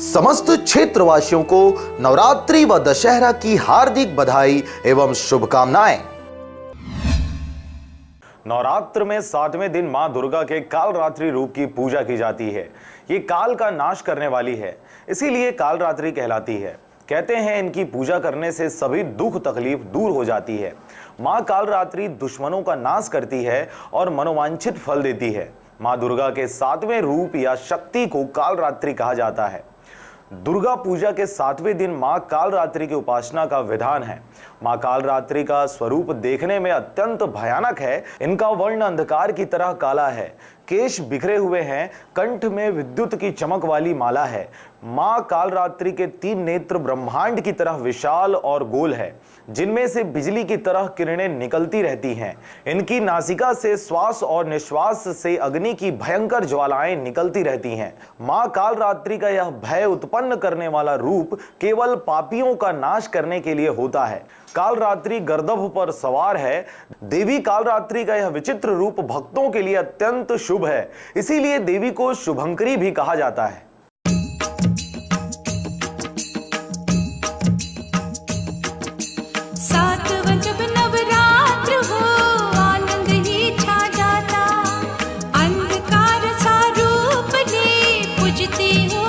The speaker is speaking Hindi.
समस्त क्षेत्रवासियों को नवरात्रि व दशहरा की हार्दिक बधाई एवं शुभकामनाएं। नवरात्र में 7वें दिन मां दुर्गा के कालरात्रि रूप की पूजा की जाती है। ये काल का नाश करने वाली है, इसीलिए कालरात्रि कहलाती है। कहते हैं इनकी पूजा करने से सभी दुख तकलीफ दूर हो जाती है। मां कालरात्रि दुश्मनों का नाश करती है और मनोवांछित फल देती है। मां दुर्गा के 7वें रूप या शक्ति को कालरात्रि कहा जाता है। दुर्गा पूजा के 7वें दिन मां कालरात्रि की उपासना का विधान है। मां कालरात्रि का स्वरूप देखने में अत्यंत भयानक है। इनका वर्ण अंधकार की तरह काला है, केश बिखरे हुए हैं, कंठ में विद्युत की चमक वाली माला है। मां कालरात्रि के 3 नेत्र ब्रह्मांड की तरह विशाल और गोल है, जिनमें से बिजली की तरह किरणें निकलती रहती हैं। इनकी नासिका से श्वास और निश्वास से अग्नि की भयंकर ज्वालाएं निकलती रहती हैं। मां कालरात्रि का यह भय उत्पन्न करने वाला रूप केवल पापियों का नाश करने के लिए होता है। कालरात्रि गर्दभ पर सवार है। देवी कालरात्रि का यह विचित्र रूप भक्तों के लिए अत्यंत शुभ है, इसीलिए देवी को शुभंकरी भी कहा जाता है। अंधकार सा रूप ले पूजती हूँ